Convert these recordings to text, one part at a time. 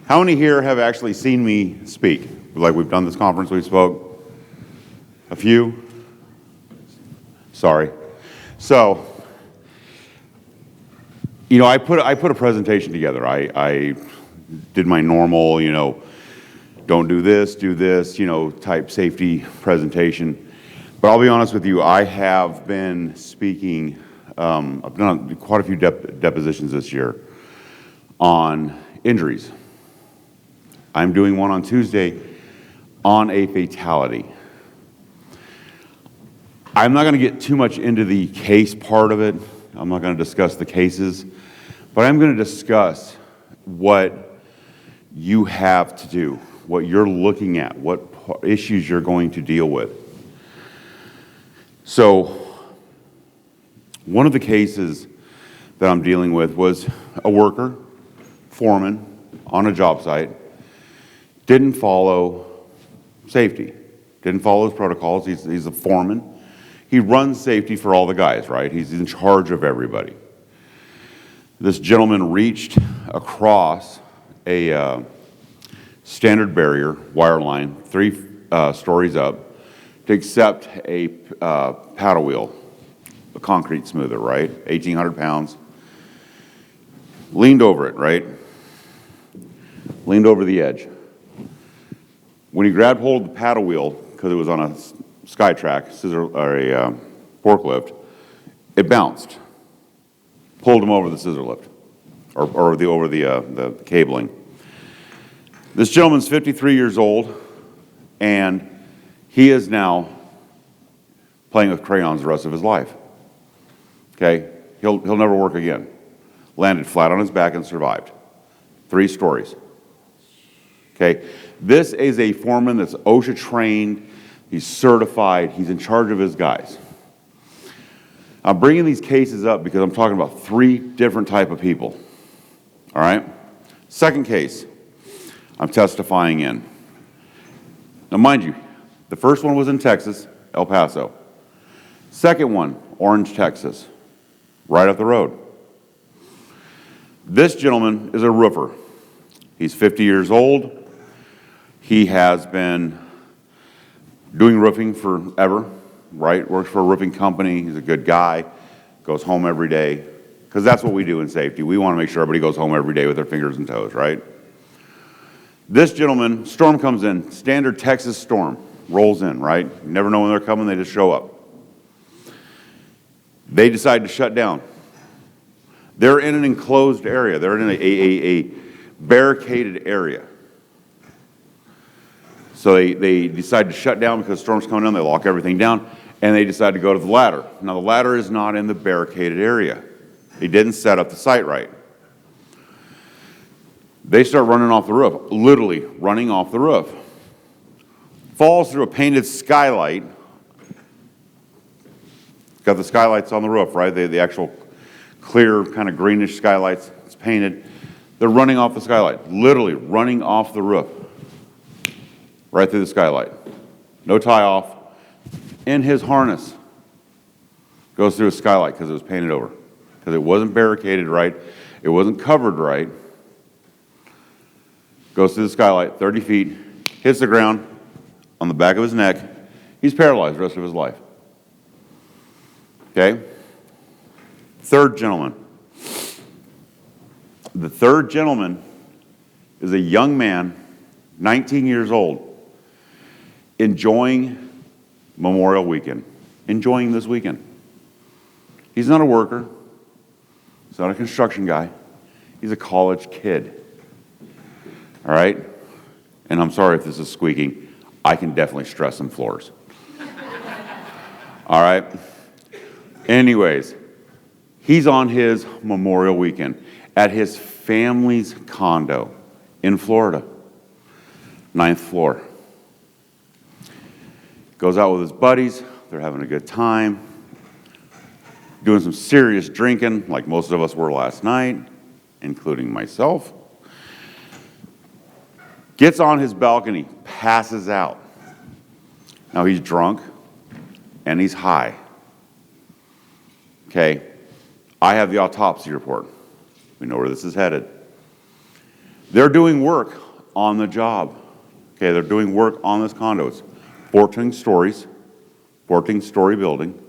How many here have actually seen me speak? Like we've done this conference, we spoke? A few? Sorry. So, I put a presentation together. I did my normal, don't do this, type safety presentation. But I'll be honest with you, I have been speaking, I've done quite a few depositions this year on injuries. I'm doing one on Tuesday on a fatality. I'm not going to get too much into the case part of it. I'm not going to discuss the cases, but I'm going to discuss what you have to do, what you're looking at, what issues you're going to deal with. So, one of the cases that I'm dealing with was a worker, foreman, on a job site, didn't follow safety, didn't follow his protocols. He's a foreman. He runs safety for all the guys, right? He's in charge of everybody. This gentleman reached across a standard barrier wire line, 3 stories up, to accept a paddle wheel, a concrete smoother, right? 1,800 pounds. Leaned over it, right? Leaned over the edge. When he grabbed hold of the paddle wheel, because it was on a sky track, or a forklift, it bounced. Pulled him over the scissor lift, or over the cabling. This gentleman's 53 years old, and he is now playing with crayons the rest of his life. Okay, he'll never work again. Landed flat on his back and survived. 3 stories. Okay, this is a foreman that's OSHA trained. He's certified. He's in charge of his guys. I'm bringing these cases up because I'm talking about 3 different type of people. All right? Second case, I'm testifying in. Now, mind you, the first one was in Texas, El Paso. Second one, Orange, Texas, right up the road. This gentleman is a roofer. He's 50 years old. He has been doing roofing forever, right? Works for a roofing company. He's a good guy. Goes home every day. Because that's what we do in safety. We want to make sure everybody goes home every day with their fingers and toes, right? This gentleman, storm comes in, standard Texas storm, rolls in, right? You never know when they're coming, they just show up. They decide to shut down. They're in an enclosed area. They're in a barricaded area. So they decide to shut down because the storm's coming down. They lock everything down, and they decide to go to the ladder. Now, the ladder is not in the barricaded area. He didn't set up the site right. They start running off the roof, literally running off the roof. Falls through a painted skylight. Got the skylights on the roof, right? The actual clear, kind of greenish skylights. It's painted. They're running off the skylight, literally running off the roof. Right through the skylight. No tie off. In his harness. Goes through a skylight because it was painted over. Because it wasn't barricaded right. It wasn't covered right. Goes through the skylight, 30 feet, hits the ground on the back of his neck. He's paralyzed the rest of his life. Okay? Third gentleman. The third gentleman is a young man, 19 years old, enjoying Memorial Weekend. Enjoying this weekend. He's not a worker. He's not a construction guy. He's a college kid. All right? And I'm sorry if this is squeaking. I can definitely stress some floors. All right? Anyways, he's on his Memorial Weekend at his family's condo in Florida, 9th floor. Goes out with his buddies. They're having a good time. Doing some serious drinking, like most of us were last night, including myself. Gets on his balcony, passes out. Now he's drunk and he's high. Okay, I have the autopsy report. We know where this is headed. They're doing work on the job. Okay, they're doing work on this condo. It's 14 stories, 14-story building.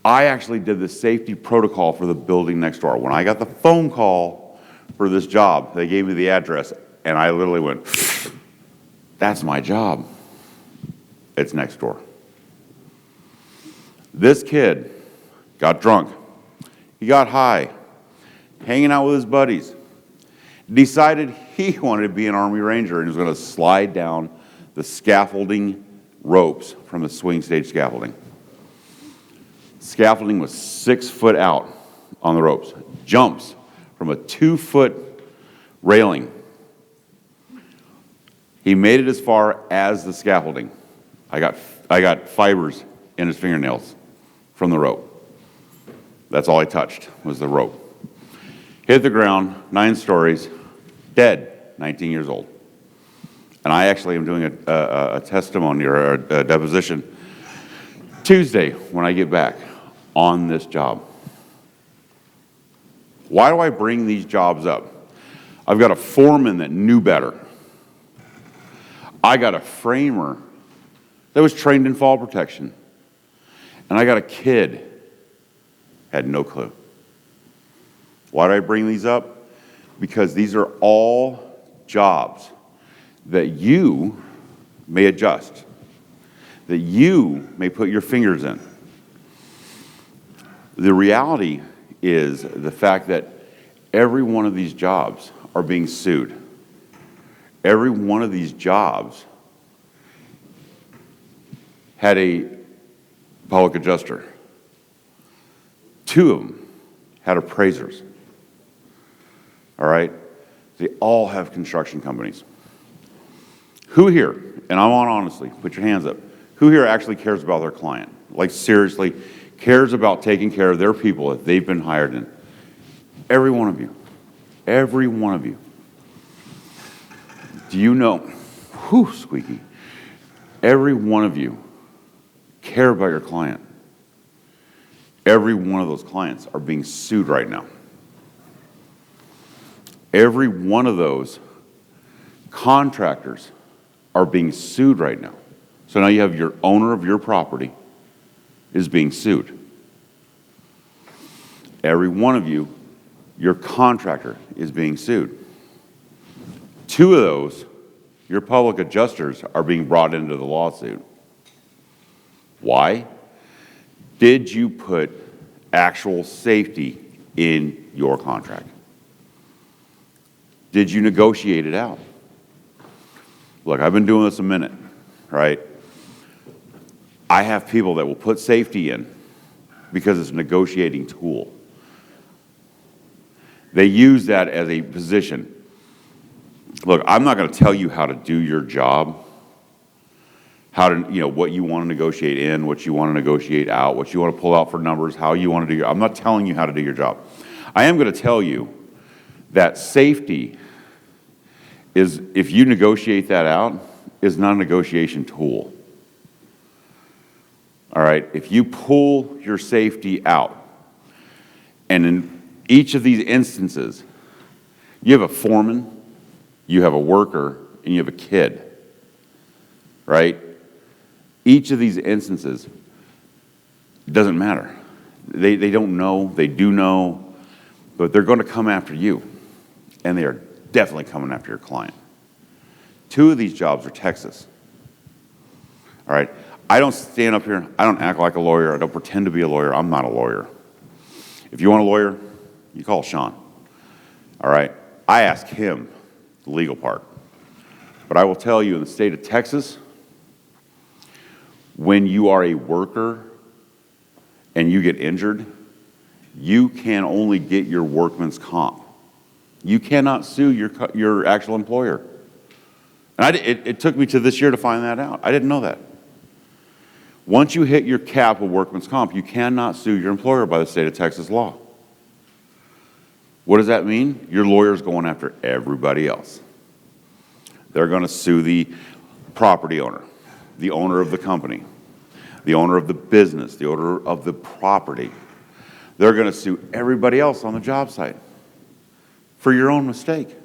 I actually did the safety protocol for the building next door. When I got the phone call for this job, they gave me the address, and I literally went, that's my job. It's next door. This kid got drunk. He got high, hanging out with his buddies. Decided he wanted to be an Army Ranger and was going to slide down the scaffolding ropes from the swing stage scaffolding. Scaffolding was 6 foot out on the ropes. Jumps from a 2-foot railing. He made it as far as the scaffolding. I got fibers in his fingernails from the rope. That's all I touched was the rope. Hit the ground, 9 stories, dead, 19 years old. And I actually am doing a testimony or a deposition Tuesday when I get back on this job. Why do I bring these jobs up? I've got a foreman that knew better. I got a framer that was trained in fall protection. And I got a kid had no clue. Why do I bring these up? Because these are all jobs that you may adjust, that you may put your fingers in. The reality is the fact that every one of these jobs are being sued. Every one of these jobs had a public adjuster. 2 of them had appraisers. All right? They all have construction companies. Who here, and I want honestly, put your hands up, who here actually cares about their client? Like seriously, cares about taking care of their people that they've been hired in? Every one of you. Every one of you. Do you know, whew, squeaky, every one of you care about your client. Every one of those clients are being sued right now. Every one of those contractors are being sued right now. So now you have your owner of your property is being sued. Every one of you, your contractor is being sued. 2 of those, your public adjusters, are being brought into the lawsuit. Why? Did you put actual safety in your contract? Did you negotiate it out? Look, I've been doing this a minute, right? I have people that will put safety in because it's a negotiating tool. They use that as a position. Look, I'm not going to tell you how to do your job, how to, what you want to negotiate in, what you want to negotiate out, what you want to pull out for numbers, how you want to do your, I'm not telling you how to do your job. I am going to tell you that safety is, if you negotiate that out, is not a negotiation tool. All right, if you pull your safety out, and in each of these instances, you have a foreman, you have a worker, and you have a kid, right? Each of these instances, it doesn't matter. They don't know, they do know, but they're going to come after you, and they are definitely coming after your client. 2 of these jobs are Texas. All right, I don't stand up here, I don't act like a lawyer, I don't pretend to be a lawyer, I'm not a lawyer. If you want a lawyer, you call Sean. All right, I ask him the legal part. But I will tell you, in the state of Texas, when you are a worker and you get injured, you can only get your workman's comp. You cannot sue your actual employer. And it took me to this year to find that out. I didn't know that. Once you hit your cap of workman's comp, you cannot sue your employer by the state of Texas law. What does that mean? Your lawyer's going after everybody else. They're going to sue the property owner, the owner of the company, the owner of the business, the owner of the property. They're going to sue everybody else on the job site for your own mistake.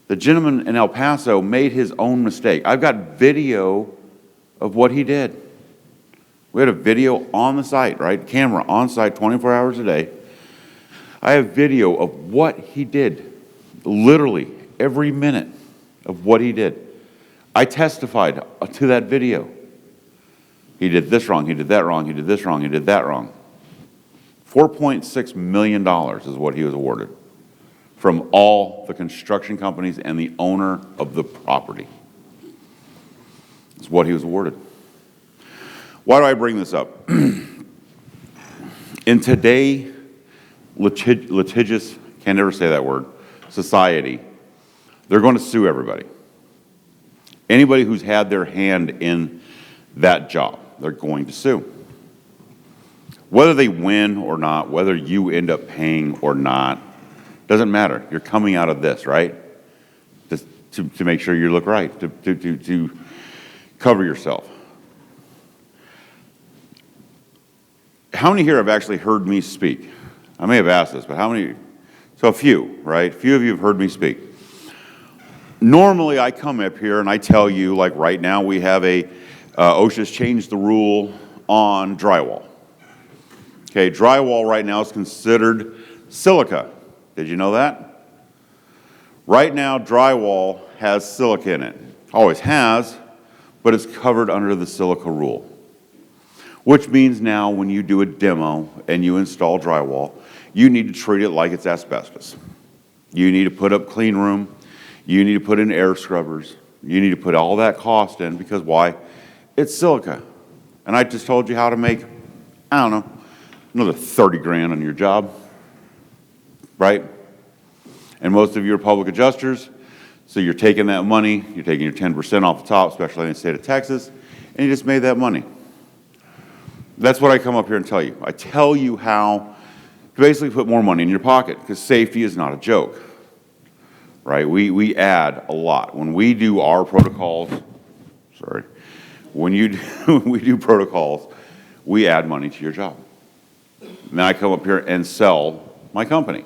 The gentleman in El Paso made his own mistake. I've got video of what he did. We had a video on the site, right? Camera on site 24 hours a day. I have video of what he did, literally every minute of what he did. I testified to that video. He did this wrong, he did that wrong, he did this wrong, he did that wrong. $4.6 million is what he was awarded from all the construction companies and the owner of the property. It's what he was awarded. Why do I bring this up? In today, litigious, can't ever say that word, society, they're going to sue everybody. Anybody who's had their hand in that job, they're going to sue. Whether they win or not, whether you end up paying or not, doesn't matter. You're coming out of this, right? Just to make sure you look right, to cover yourself. How many here have actually heard me speak? I may have asked this, but how many? So a few, right? A few of you have heard me speak. Normally, I come up here and I tell you, like right now, we have OSHA's changed the rule on drywall. Okay, drywall right now is considered silica. Did you know that? Right now, drywall has silica in it. Always has, but it's covered under the silica rule. Which means now when you do a demo and you install drywall, you need to treat it like it's asbestos. You need to put up clean room. You need to put in air scrubbers. You need to put all that cost in because why? It's silica. And I just told you how to make, I don't know, another 30 grand on your job, right? And most of you are public adjusters, so you're taking that money, you're taking your 10% off the top, especially in the state of Texas, and you just made that money. That's what I come up here and tell you. I tell you how to basically put more money in your pocket because safety is not a joke, right? We add a lot. When we do our protocols, when we do protocols, we add money to your job. And then I come up here and sell my company.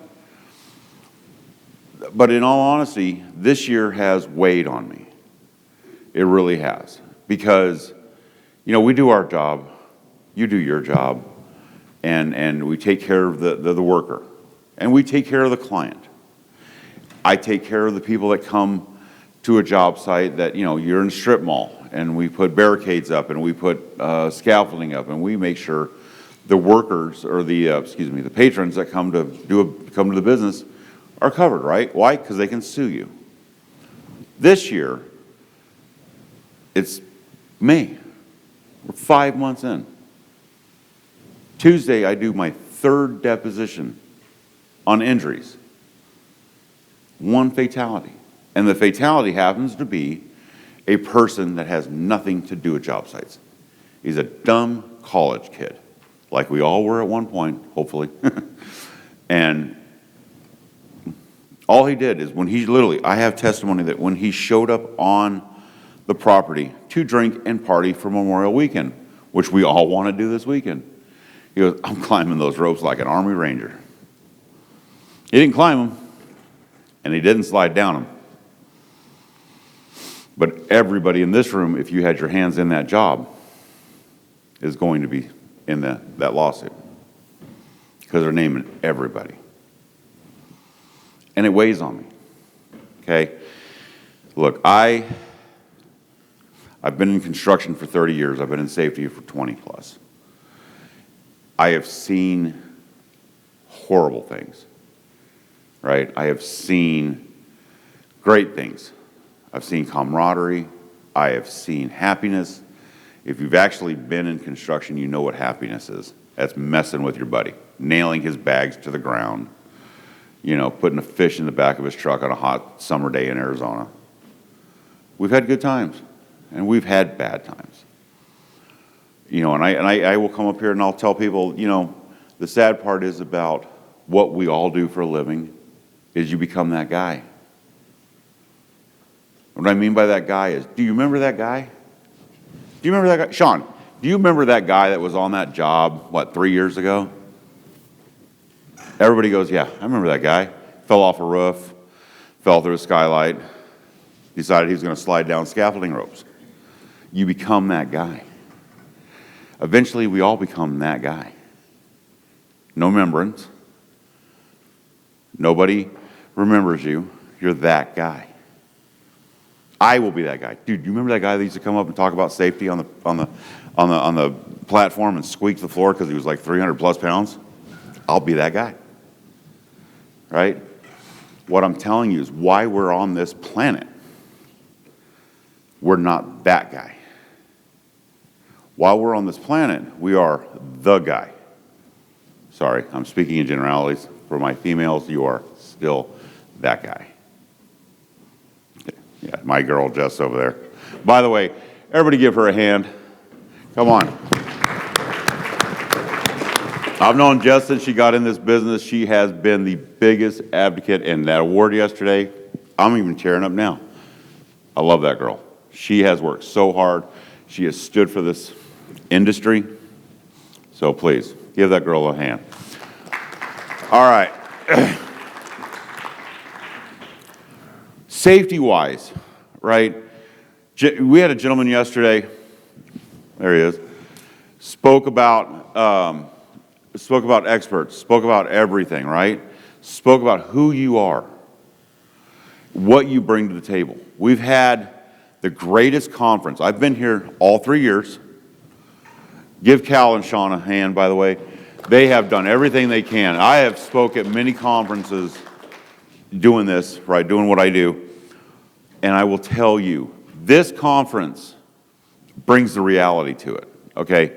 But in all honesty, this year has weighed on me. It really has. Because, we do our job, you do your job, and we take care of the worker. And we take care of the client. I take care of the people that come to a job site that, you're in a strip mall, and we put barricades up, and we put scaffolding up, and we make sure the workers, or the patrons that come to the business are covered, right? Why? Because they can sue you. This year, it's May. We're 5 months in. Tuesday, I do my third deposition on injuries. One fatality. And the fatality happens to be a person that has nothing to do with job sites. He's a dumb college kid, like we all were at one point, hopefully. And all he did is I have testimony that when he showed up on the property to drink and party for Memorial Weekend, which we all want to do this weekend, he goes, I'm climbing those ropes like an Army Ranger. He didn't climb them, and he didn't slide down them. But everybody in this room, if you had your hands in that job, is going to be in that lawsuit because they're naming everybody. And it weighs on me, okay? Look, I've been in construction for 30 years. I've been in safety for 20 plus. I have seen horrible things, right? I have seen great things. I've seen camaraderie. I have seen happiness. If you've actually been in construction, you know what happiness is. That's messing with your buddy, nailing his bags to the ground, putting a fish in the back of his truck on a hot summer day in Arizona. We've had good times, and we've had bad times. And I will come up here and I'll tell people, the sad part is about what we all do for a living is you become that guy. What I mean by that guy is, do you remember that guy? Do you remember that guy? Sean, do you remember that guy that was on that job, 3 years ago? Everybody goes, yeah, I remember that guy. fell off a roof, fell through a skylight, decided he was going to slide down scaffolding ropes. You become that guy. Eventually, we all become that guy. No remembrance. Nobody remembers you. You're that guy. I will be that guy. Dude, you remember that guy that used to come up and talk about safety on the platform and squeak the floor because he was like 300 plus pounds? I'll be that guy. Right? What I'm telling you is why we're on this planet. We're not that guy. While we're on this planet, we are the guy. Sorry, I'm speaking in generalities. For my females, you are still that guy. Yeah, my girl Jess over there. By the way, everybody give her a hand. Come on. I've known Jess since she got in this business. She has been the biggest advocate, and that award yesterday, I'm even tearing up now. I love that girl. She has worked so hard. She has stood for this industry. So please, give that girl a hand. All right. Safety-wise, right? We had a gentleman yesterday, there he is, spoke about experts, spoke about everything, right? Spoke about who you are, what you bring to the table. We've had the greatest conference. I've been here all 3 years. Give Cal and Sean a hand, by the way. They have done everything they can. I have spoke at many conferences doing this, right, doing what I do. And I will tell you, this conference brings the reality to it, okay?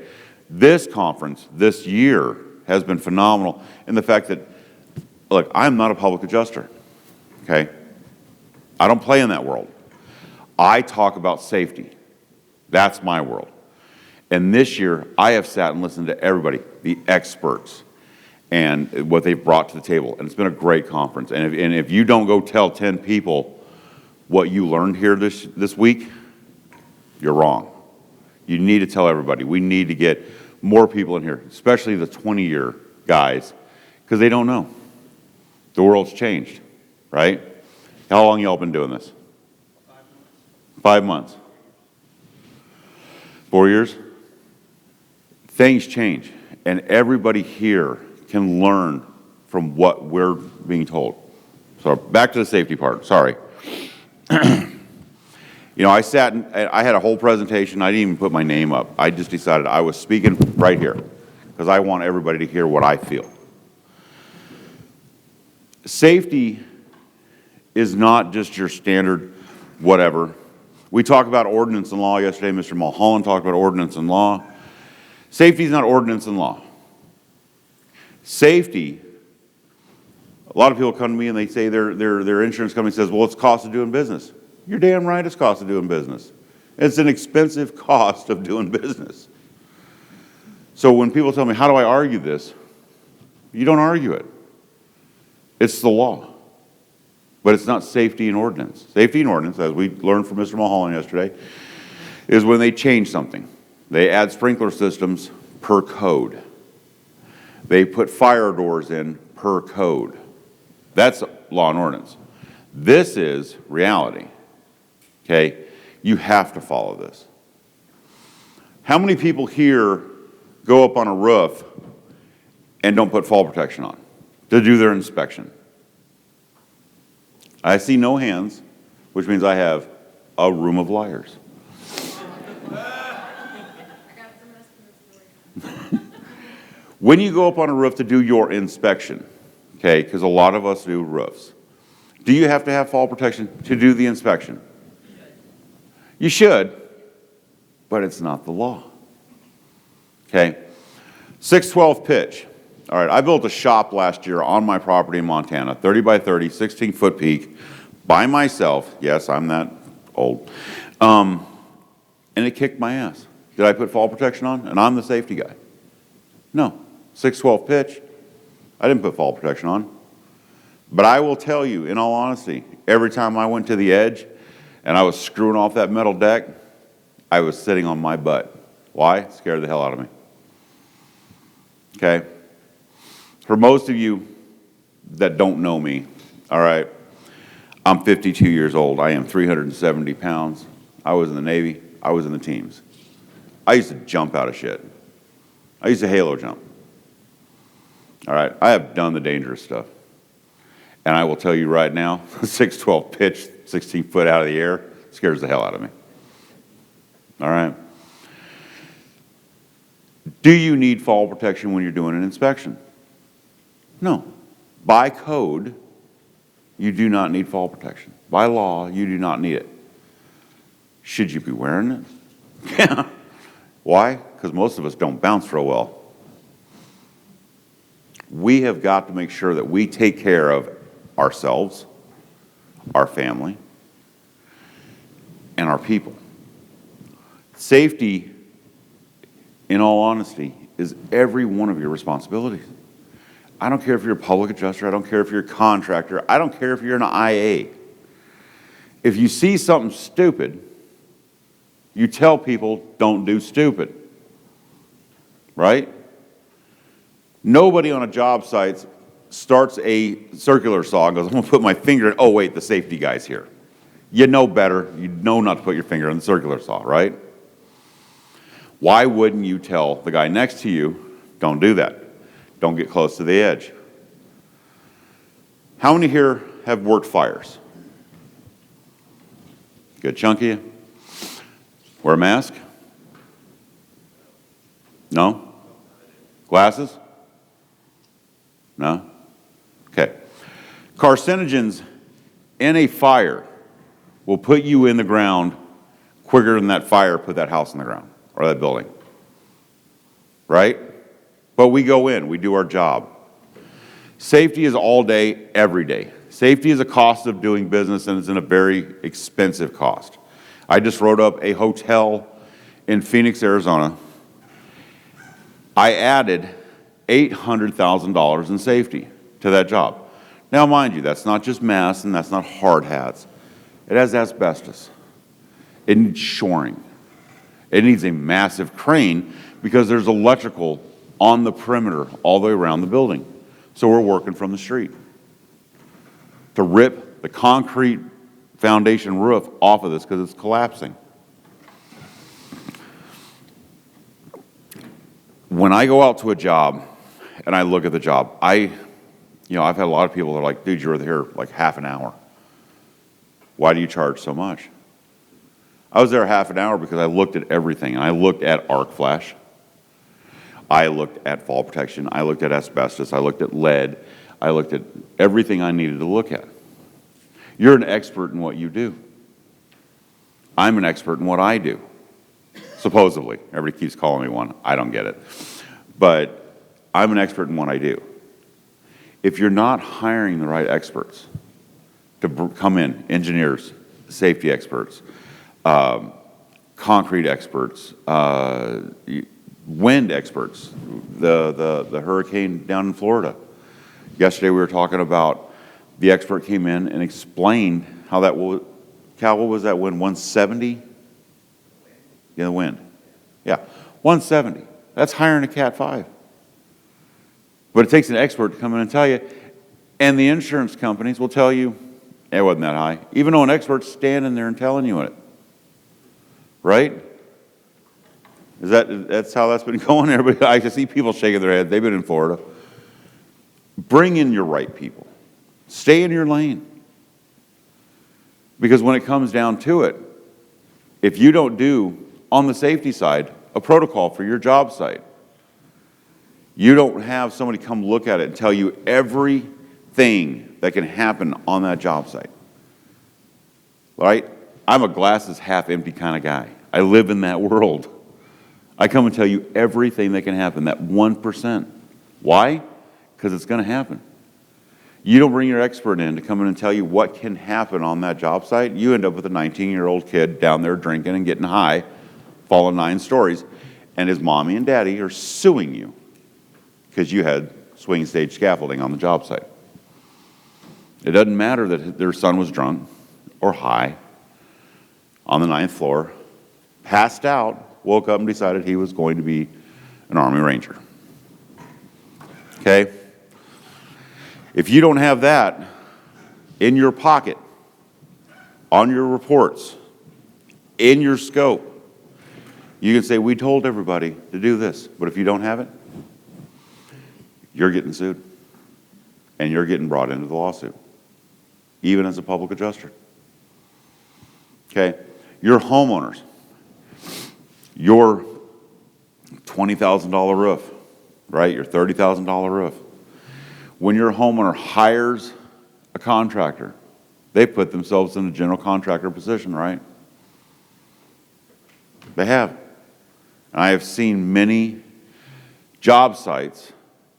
This conference, this year, has been phenomenal in the fact that, look, I'm not a public adjuster, okay? I don't play in that world. I talk about safety. That's my world. And this year, I have sat and listened to everybody, the experts, and what they've brought to the table. And it's been a great conference. And if you don't go tell 10 people what you learned here this week, you're wrong. You need to tell everybody. We need to get more people in here, especially the 20-year guys, because they don't know. The world's changed, right? How long y'all been doing this? 5 months. 4 years? Things change, and everybody here can learn from what we're being told. So back to the safety part, sorry. You know, I sat and I had a whole presentation. I didn't even put my name up. I just decided I was speaking right here because I want everybody to hear what I feel. Safety is not just your standard whatever. We talked about ordinance and law yesterday. Mr. Mulholland talked about ordinance and law. Safety is not ordinance and law. Safety, a lot of people come to me and they say their insurance company says, well, it's cost of doing business. You're damn right it's cost of doing business. It's an expensive cost of doing business. So when people tell me, how do I argue this? You don't argue it. It's the law. But it's not safety and ordinance. Safety and ordinance, as we learned from Mr. Mulholland yesterday, is when they change something. They add sprinkler systems per code. They put fire doors in per code. That's law and ordinance. This is reality. Okay? You have to follow this. How many people here go up on a roof and don't put fall protection on to do their inspection? I see no hands, which means I have a room of liars. When you go up on a roof to do your inspection, okay, because a lot of us do roofs, do you have to have fall protection to do the inspection? You should, but it's not the law. Okay, 612 pitch. All right, I built a shop last year on my property in Montana, 30 by 30, 16-foot peak, by myself. Yes, I'm that old. And it kicked my ass. Did I put fall protection on? And I'm the safety guy. No. 612 pitch, I didn't put fall protection on. But I will tell you, in all honesty, every time I went to the edge and I was screwing off that metal deck, I was sitting on my butt. Why? It scared the hell out of me. Okay? For most of you that don't know me, All right. I'm 52 years old. I am 370 pounds. I was in the Navy. I was in the teams. I used to jump out of shit. I used to halo jump. All right. I have done the dangerous stuff. And I will tell you right now, 6'12" pitch, 16 foot out of the air, scares the hell out of me. All right. Do you need fall protection when you're doing an inspection? No. By code, you do not need fall protection. By law, you do not need it. Should you be wearing it? Yeah. Why? Because most of us don't bounce real well. We have got to make sure that we take care of ourselves, our family, and our people. Safety, in all honesty, is every one of your responsibilities. I don't care if you're a public adjuster, I don't care if you're a contractor, I don't care if you're an IA. If you see something stupid, you tell people, don't do stupid. Right? Nobody on a job site starts a circular saw and goes, I'm going to put my finger in, oh wait, the safety guy's here. You know better. You know not to put your finger in the circular saw, right? Why wouldn't you tell the guy next to you, don't do that. Don't get close to the edge. How many here have worked fires? Good chunk of you. Wear a mask? No? Glasses? No? Okay. Carcinogens in a fire will put you in the ground quicker than that fire put that house in the ground or that building. Right? But we go in, we do our job. Safety is all day, every day. Safety is a cost of doing business, and it's a very expensive cost. I just wrote up a hotel in Phoenix, Arizona. I added $800,000 in safety to that job. Now, mind you, that's not just masks and that's not hard hats. It has asbestos. It needs shoring. It needs a massive crane because there's electrical on the perimeter all the way around the building. So we're working from the street to rip the concrete foundation roof off of this because it's collapsing. When I go out to a job and I look at the job, I've had a lot of people that are like, dude, you were here like half an hour. Why do you charge so much? I was there half an hour because I looked at everything. And I looked at arc flash. I looked at fall protection. I looked at asbestos. I looked at lead. I looked at everything I needed to look at. You're an expert in what you do. I'm an expert in what I do. Supposedly. Everybody keeps calling me one. I don't get it. But I'm an expert in what I do. If you're not hiring the right experts to come in, engineers, safety experts, concrete experts, wind experts, the hurricane down in Florida. Yesterday we were talking about the expert came in and explained how that will, Cal, what was that wind, 170? Yeah, the wind. Yeah, 170. That's hiring a Cat 5. But it takes an expert to come in and tell you, and the insurance companies will tell you, it wasn't that high, even though an expert's standing there and telling you it. Right? That's how that's been going? Everybody, I can see people shaking their head. They've been in Florida. Bring in your right people. Stay in your lane. Because when it comes down to it, if you don't do, on the safety side, a protocol for your job site, you don't have somebody come look at it and tell you everything that can happen on that job site. Right? I'm a glasses half empty kind of guy. I live in that world. I come and tell you everything that can happen, that 1%. Why? Because it's going to happen. You don't bring your expert in to come in and tell you what can happen on that job site, you end up with a 19-year-old kid down there drinking and getting high, falling 9 stories, and his mommy and daddy are suing you because you had swing stage scaffolding on the job site. It doesn't matter that their son was drunk or high on the 9th floor, passed out, woke up and decided he was going to be an Army Ranger. Okay? If you don't have that, in your pocket, on your reports, in your scope, you can say, we told everybody to do this, but if you don't have it, you're getting sued, and you're getting brought into the lawsuit, even as a public adjuster. Okay? Your homeowners, your $20,000 roof, right? Your $30,000 roof. When your homeowner hires a contractor, they put themselves in a general contractor position, right? They have. And I have seen many job sites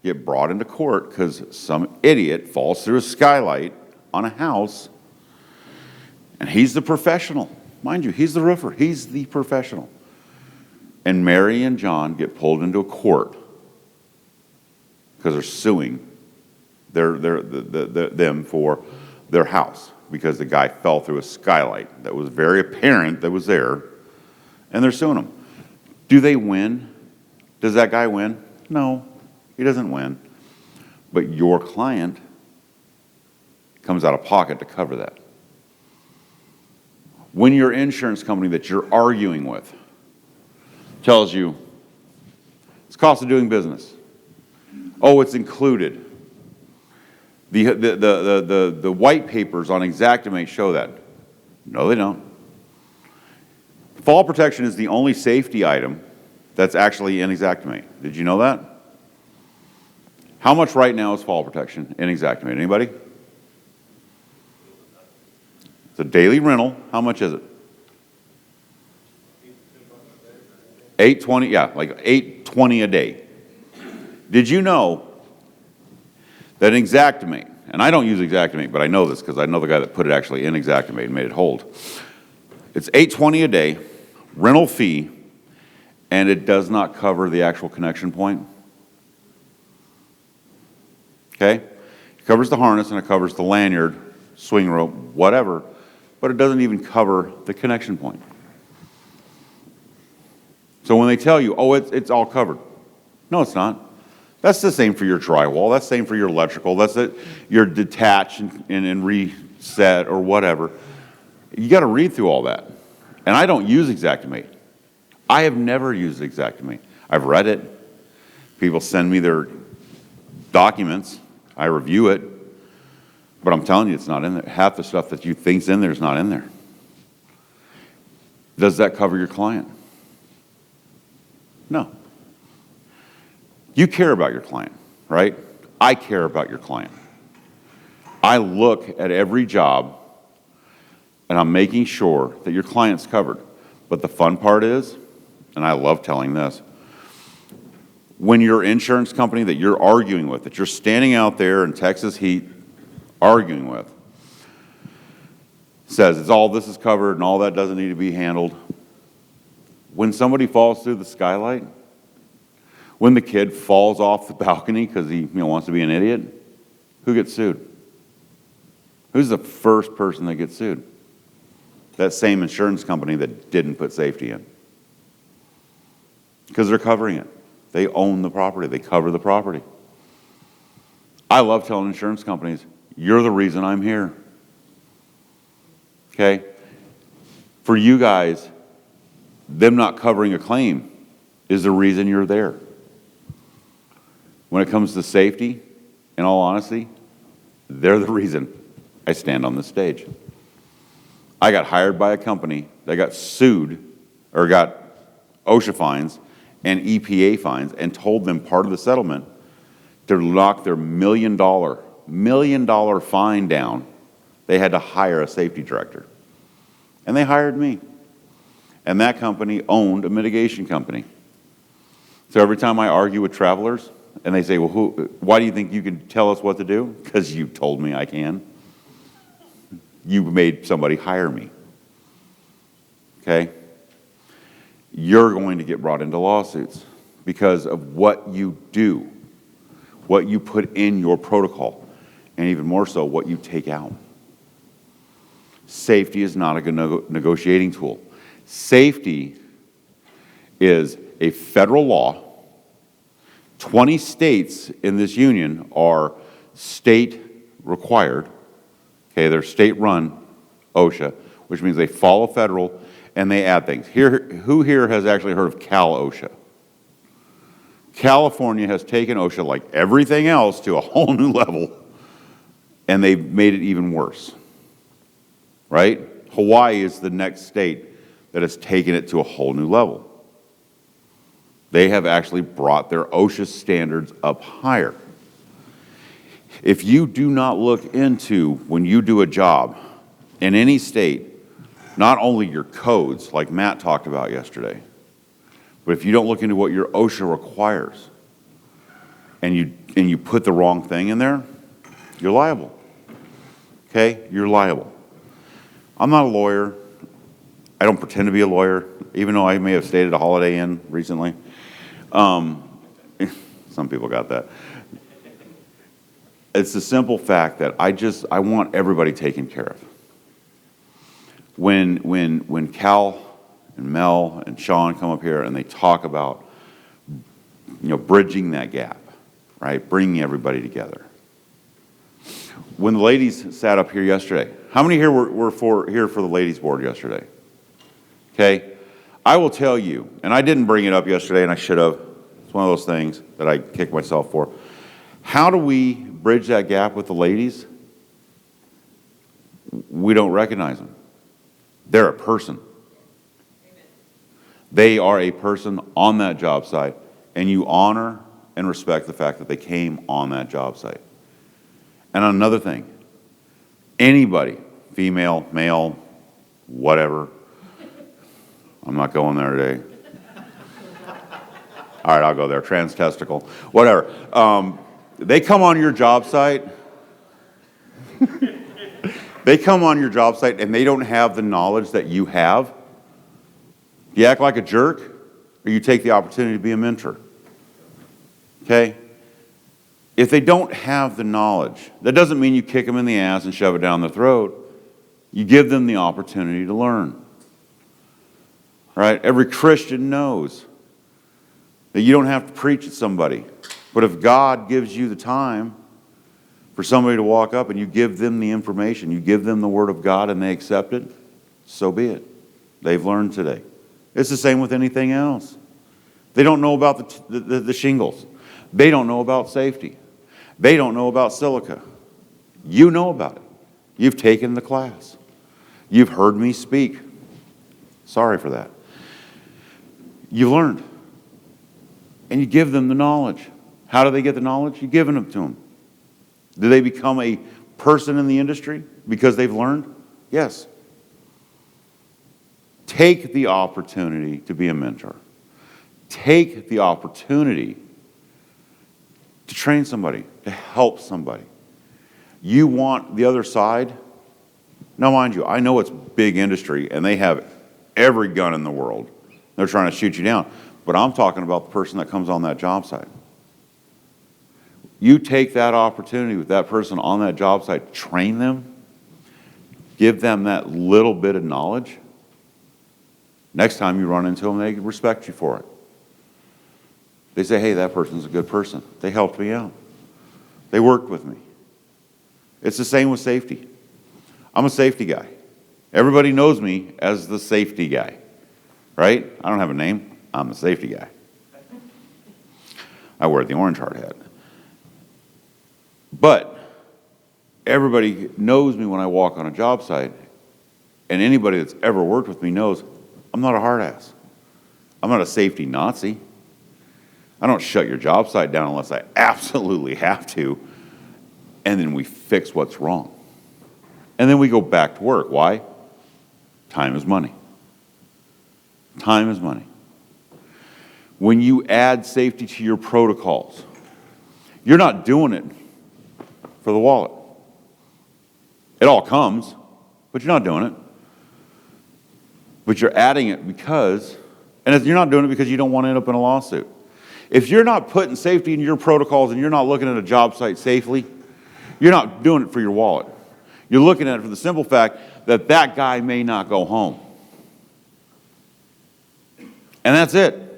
get brought into court because some idiot falls through a skylight on a house, and he's the professional. Mind you, he's the roofer. He's the professional. And Mary and John get pulled into a court because they're suing them for their house because the guy fell through a skylight that was very apparent that was there, and they're suing him. Do they win? Does that guy win? No, he doesn't win. But your client comes out of pocket to cover that. When your insurance company that you're arguing with tells you it's cost of doing business, oh, it's included. The white papers on Xactimate show that. No, they don't. Fall protection is the only safety item that's actually in Xactimate. Did you know that? How much right now is fall protection in Xactimate? Anybody? It's a daily rental. How much is it? $8.20, yeah, like $8.20 a day. Did you know that in Xactimate, and I don't use Xactimate, but I know this because I know the guy that put it actually in Xactimate and made it hold. It's $8.20 a day, rental fee, and it does not cover the actual connection point. Okay? It covers the harness and it covers the lanyard, swing rope, whatever, but it doesn't even cover the connection point. So when they tell you, oh, it's all covered. No, it's not. That's the same for your drywall. That's the same for your electrical. That's it. Your detach and reset or whatever. You got to read through all that. And I don't use Xactimate. I have never used Xactimate. I've read it. People send me their documents. I review it. But I'm telling you, it's not in there. Half the stuff that you think's in there is not in there. Does that cover your client? No. You care about your client, right? I care about your client. I look at every job and I'm making sure that your client's covered. But the fun part is, and I love telling this, when your insurance company that you're arguing with, that you're standing out there in Texas heat arguing with, says it's all this is covered and all that doesn't need to be handled. When somebody falls through the skylight, when the kid falls off the balcony because he wants to be an idiot, who gets sued? Who's the first person that gets sued? That same insurance company that didn't put safety in. Because they're covering it. They own the property. They cover the property. I love telling insurance companies, you're the reason I'm here. Okay? For you guys, them not covering a claim is the reason you're there. When it comes to safety, in all honesty, they're the reason I stand on this stage. I got hired by a company that got sued or got OSHA fines and EPA fines and told them part of the settlement to knock their $1 million fine down. They had to hire a safety director. And they hired me. And that company owned a mitigation company. So every time I argue with travelers, and they say, well, why do you think you can tell us what to do? Because you told me I can. You made somebody hire me. Okay? You're going to get brought into lawsuits because of what you do, what you put in your protocol, and even more so, what you take out. Safety is not a good negotiating tool. Safety is a federal law. 20 states in this union are state required Okay, they're state-run OSHA, which means they follow federal and they add things. Who here has actually heard of Cal OSHA? California has taken OSHA, like everything else, to a whole new level, and they've made it even worse, right? Hawaii is the next state that has taken it to a whole new level. They have actually brought their OSHA standards up higher. If you do not look into, when you do a job in any state, not only your codes, like Matt talked about yesterday, but if you don't look into what your OSHA requires, and you put the wrong thing in there, you're liable. Okay? You're liable. I'm not a lawyer. I don't pretend to be a lawyer, even though I may have stayed at a Holiday Inn recently. Some people got that. It's the simple fact that I want everybody taken care of. When Cal and Mel and Sean come up here and they talk about, bridging that gap, right? Bringing everybody together. When the ladies sat up here yesterday, how many here were here for the ladies board yesterday? Okay, I will tell you, and I didn't bring it up yesterday, and I should have. It's one of those things that I kick myself for. How do we bridge that gap with the ladies? We don't recognize them. They're a person. They are a person on that job site, and you honor and respect the fact that they came on that job site. And another thing, anybody, female, male, whatever, I'm not going there today. All right, I'll go there, trans-testicle, whatever. They come on your job site, they come on your job site and they don't have the knowledge that you have. You act like a jerk, or you take the opportunity to be a mentor. Okay? If they don't have the knowledge, that doesn't mean you kick them in the ass and shove it down their throat. You give them the opportunity to learn. Right? Every Christian knows that you don't have to preach at somebody. But if God gives you the time for somebody to walk up and you give them the information, you give them the Word of God and they accept it, so be it. They've learned today. It's the same with anything else. They don't know about the shingles. They don't know about safety. They don't know about silica. You know about it. You've taken the class. You've heard me speak. Sorry for that. You learned. And you give them the knowledge. How do they get the knowledge? You're giving it to them. Do they become a person in the industry because they've learned? Yes. Take the opportunity to be a mentor. Take the opportunity to train somebody, to help somebody. You want the other side? Now, mind you, I know it's big industry and they have every gun in the world. They're trying to shoot you down. But I'm talking about the person that comes on that job site. You take that opportunity with that person on that job site, train them, give them that little bit of knowledge. Next time you run into them, they respect you for it. They say, hey, that person's a good person. They helped me out. They worked with me. It's the same with safety. I'm a safety guy. Everybody knows me as the safety guy, right? I don't have a name. I'm the safety guy. I wear the orange hard hat. But everybody knows me when I walk on a job site, and anybody that's ever worked with me knows I'm not a hard ass. I'm not a safety Nazi. I don't shut your job site down unless I absolutely have to, and then we fix what's wrong. And then we go back to work. Why? Time is money. Time is money. When you add safety to your protocols, you're not doing it for the wallet. It all comes, but you're not doing it. But you're adding it because, and you're not doing it because you don't want to end up in a lawsuit. If you're not putting safety in your protocols and you're not looking at a job site safely, you're not doing it for your wallet. You're looking at it for the simple fact that that guy may not go home. And that's it.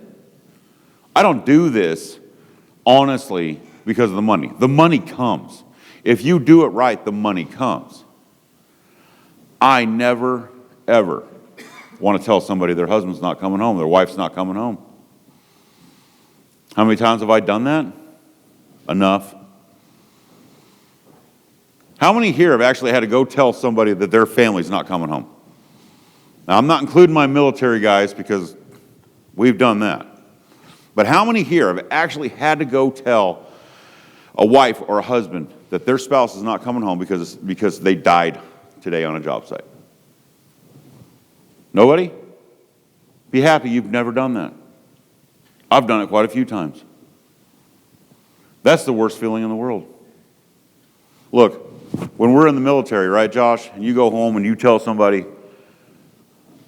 I don't do this, honestly, because of the money. The money comes. If you do it right, the money comes. I never, ever want to tell somebody their husband's not coming home, their wife's not coming home. How many times have I done that? Enough. How many here have actually had to go tell somebody that their family's not coming home? Now, I'm not including my military guys because we've done that. But how many here have actually had to go tell a wife or a husband that their spouse is not coming home because they died today on a job site? Nobody? Be happy you've never done that. I've done it quite a few times. That's the worst feeling in the world. Look, when we're in the military, right, Josh, and you go home and you tell somebody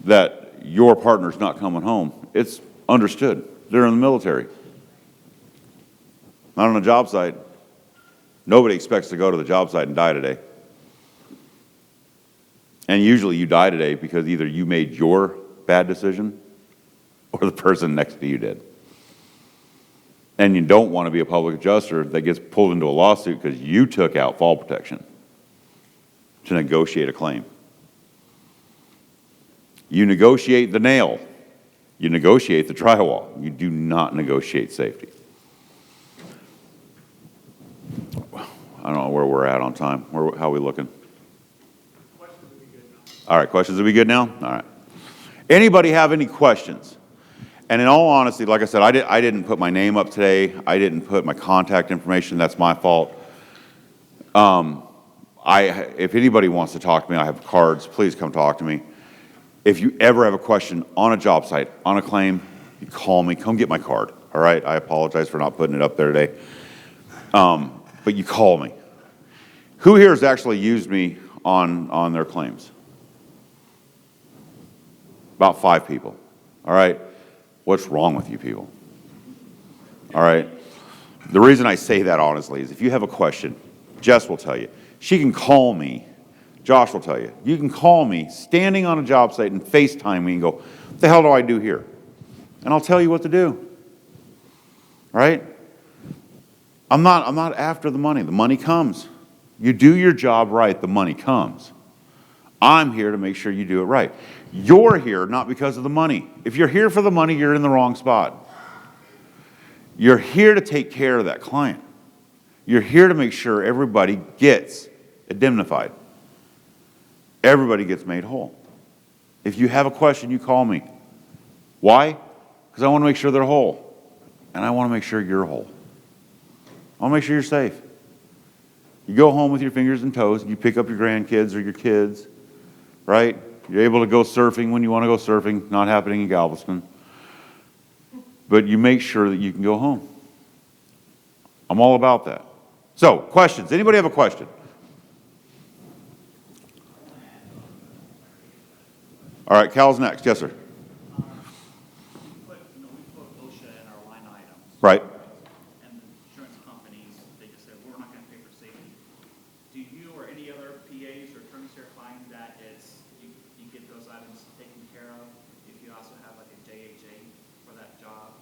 that your partner's not coming home, it's understood. They're in the military. Not on a job site. Nobody expects to go to the job site and die today. And usually you die today because either you made your bad decision or the person next to you did. And you don't want to be a public adjuster that gets pulled into a lawsuit because you took out fall protection to negotiate a claim. You negotiate the nail. You negotiate the drywall. You do not negotiate safety. I don't know where we're at on time. How are we looking? Questions will be good now. All right, questions will be good now? All right. Anybody have any questions? And in all honesty, like I said, I didn't put my name up today. I didn't put my contact information. That's my fault. If anybody wants to talk to me, I have cards. Please come talk to me. If you ever have a question on a job site, on a claim, you call me. Come get my card, all right? I apologize for not putting it up there today. But you call me. Who here has actually used me on their claims? About 5 people, all right? What's wrong with you people? All right? The reason I say that honestly is if you have a question, Jess will tell you. She can call me. Josh will tell you. You can call me standing on a job site and FaceTime me and go, what the hell do I do here? And I'll tell you what to do. Right? I'm not after the money. The money comes. You do your job right, the money comes. I'm here to make sure you do it right. You're here not because of the money. If you're here for the money, you're in the wrong spot. You're here to take care of that client. You're here to make sure everybody gets indemnified. Everybody gets made whole. If you have a question, you call me. Why? Because I want to make sure they're whole. And I want to make sure you're whole. I want to make sure you're safe. You go home with your fingers and toes, and you pick up your grandkids or your kids, right? You're able to go surfing when you want to go surfing, not happening in Galveston. But you make sure that you can go home. I'm all about that. So, questions. Anybody have a question? All right, Cal's next. Yes, sir. We put OSHA in our line items. Right. And the insurance companies, they just said, we're not going to pay for safety. Do you or any other PAs or attorneys here find that you get those items taken care of if you also have like a JHA for that job?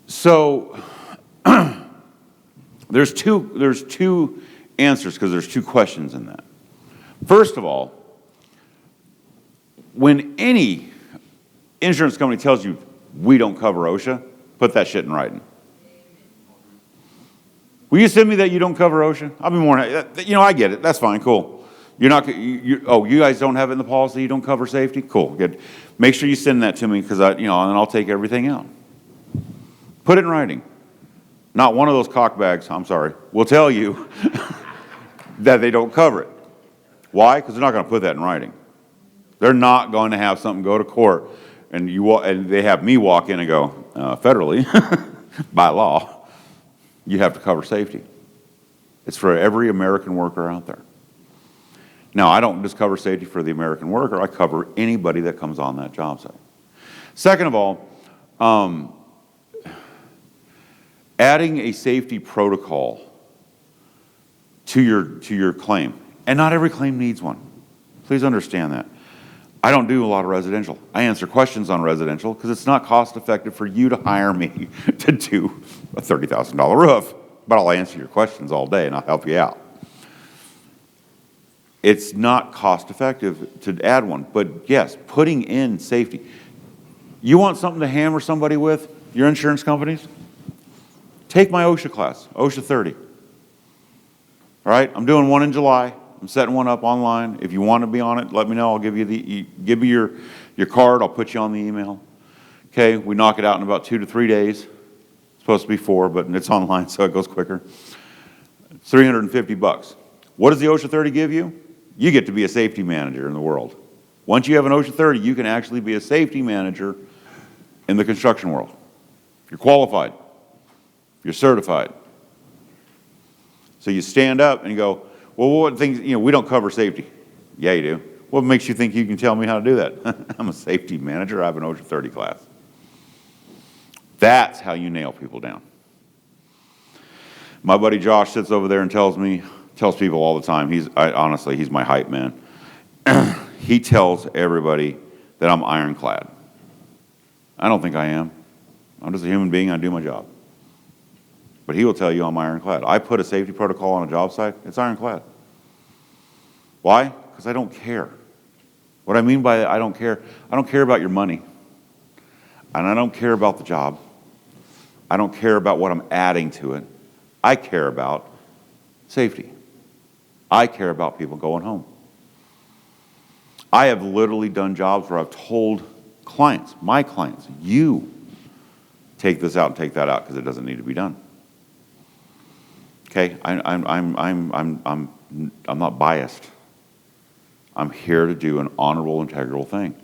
So there's two answers because there's 2 questions in that. First of all, when any insurance company tells you we don't cover OSHA, put that shit in writing. Will you send me that you don't cover OSHA? I'll be more, I get it. That's fine, cool. You're not, you guys don't have it in the policy, you don't cover safety? Cool, good. Make sure you send that to me because and then I'll take everything out. Put it in writing. Not one of those cockbags, I'm sorry, will tell you that they don't cover it. Why? Because they're not going to put that in writing. They're not going to have something go to court and they have me walk in and go, federally, by law, you have to cover safety. It's for every American worker out there. Now, I don't just cover safety for the American worker, I cover anybody that comes on that job site. Second of all, adding a safety protocol to your claim, and not every claim needs one. Please understand that. I don't do a lot of residential. I answer questions on residential because it's not cost effective for you to hire me to do a $30,000 roof, but I'll answer your questions all day and I'll help you out. It's not cost effective to add one, but yes, putting in safety. You want something to hammer somebody with, your insurance companies? Take my OSHA class, OSHA 30. All right, I'm doing one in July. I'm setting one up online. If you want to be on it, let me know. I'll give you give me your card. I'll put you on the email. Okay, we knock it out in about 2 to 3 days. It's supposed to be 4, but it's online, so it goes quicker. It's $350. What does the OSHA 30 give you? You get to be a safety manager in the world. Once you have an OSHA 30, you can actually be a safety manager in the construction world. You're qualified. You're certified. So you stand up and you go, well, what things, we don't cover safety. Yeah, you do. What makes you think you can tell me how to do that? I'm a safety manager. I have an OSHA 30 class. That's how you nail people down. My buddy Josh sits over there and tells people all the time, honestly, he's my hype man. He tells everybody that I'm ironclad. I don't think I am. I'm just a human being, I do my job. But he will tell you I'm ironclad. I put a safety protocol on a job site, it's ironclad. Why? Because I don't care. What I mean by I don't care about your money. And I don't care about the job. I don't care about what I'm adding to it. I care about safety. I care about people going home. I have literally done jobs where I've told clients, my clients, you take this out and take that out because it doesn't need to be done. Okay, I'm not biased. I'm here to do an honorable, integral thing.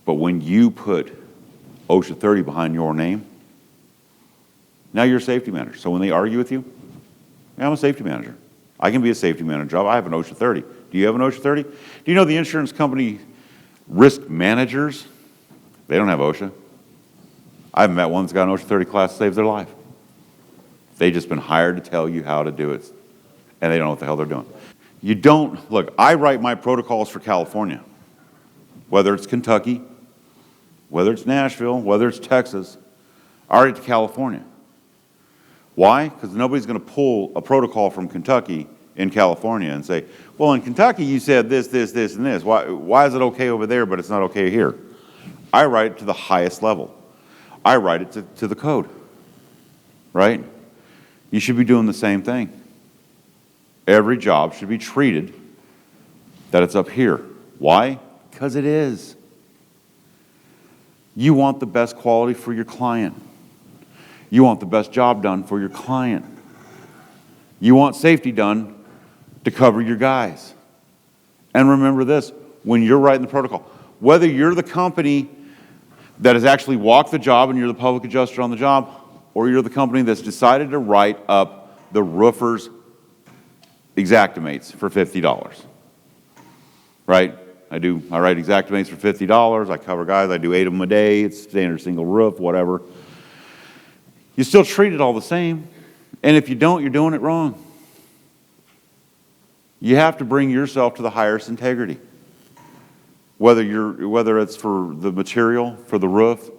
But when you put OSHA 30 behind your name, now you're a safety manager. So when they argue with you, yeah, I'm a safety manager. I can be a safety manager job. I have an OSHA 30. Do you have an OSHA 30? Do you know the insurance company risk managers? They don't have OSHA. I haven't met one that's got an OSHA 30 class to save their life. They've just been hired to tell you how to do it, and they don't know what the hell they're doing. You don't, look, I write my protocols for California, whether it's Kentucky, whether it's Nashville, whether it's Texas, I write to California. Why? Because nobody's going to pull a protocol from Kentucky in California and say, well, in Kentucky you said this, this, this, and this. Why is it okay over there but it's not okay here? I write it to the highest level. I write it to the code, right? You should be doing the same thing. Every job should be treated that it's up here. Why? Because it is. You want the best quality for your client. You want the best job done for your client. You want safety done to cover your guys. And remember this, when you're writing the protocol, whether you're the company that has actually walked the job and you're the public adjuster on the job, or you're the company that's decided to write up the roofer's exactimates for $50, right? I write exactimates for $50. I cover guys. I do 8 of them a day. It's standard single roof, whatever. You still treat it all the same. And if you don't, you're doing it wrong. You have to bring yourself to the highest integrity. Whether it's for the material, for the roof,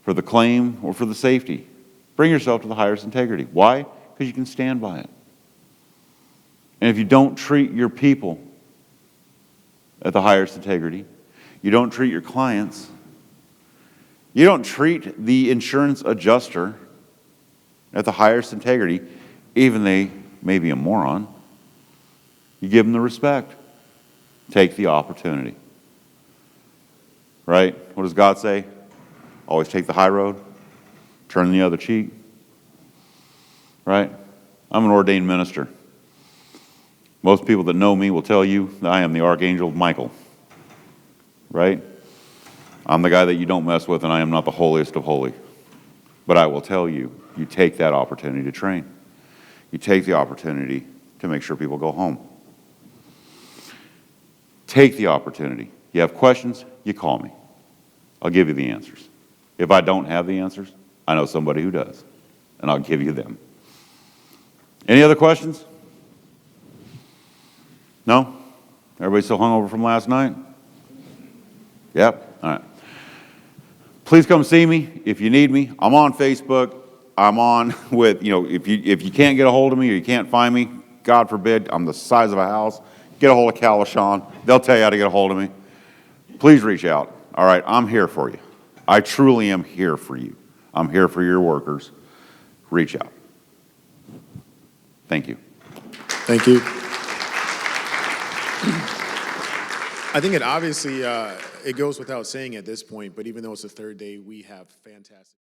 for the claim, or for the safety. Bring yourself to the highest integrity. Why? Because you can stand by it. And if you don't treat your people at the highest integrity, you don't treat your clients, you don't treat the insurance adjuster at the highest integrity, even they may be a moron, you give them the respect. Take the opportunity. Right? What does God say? Always take the high road, turn the other cheek. Right? I'm an ordained minister. Most people that know me will tell you that I am the Archangel Michael. Right? I'm the guy that you don't mess with, and I am not the holiest of holy. But I will tell you, you take that opportunity to train. You take the opportunity to make sure people go home. Take the opportunity. You have questions, you call me. I'll give you the answers. If I don't have the answers, I know somebody who does, and I'll give you them. Any other questions? No? Everybody still hungover from last night? Yep? All right. Please come see me if you need me. I'm on Facebook. I'm on with, if you can't get a hold of me or you can't find me, God forbid, I'm the size of a house. get a hold of Cal or Sean. They'll tell you how to get a hold of me. Please reach out. All right, I'm here for you. I truly am here for you. I'm here for your workers. Reach out. Thank you. Thank you. I think it obviously, it goes without saying at this point, but even though it's the third day, we have fantastic.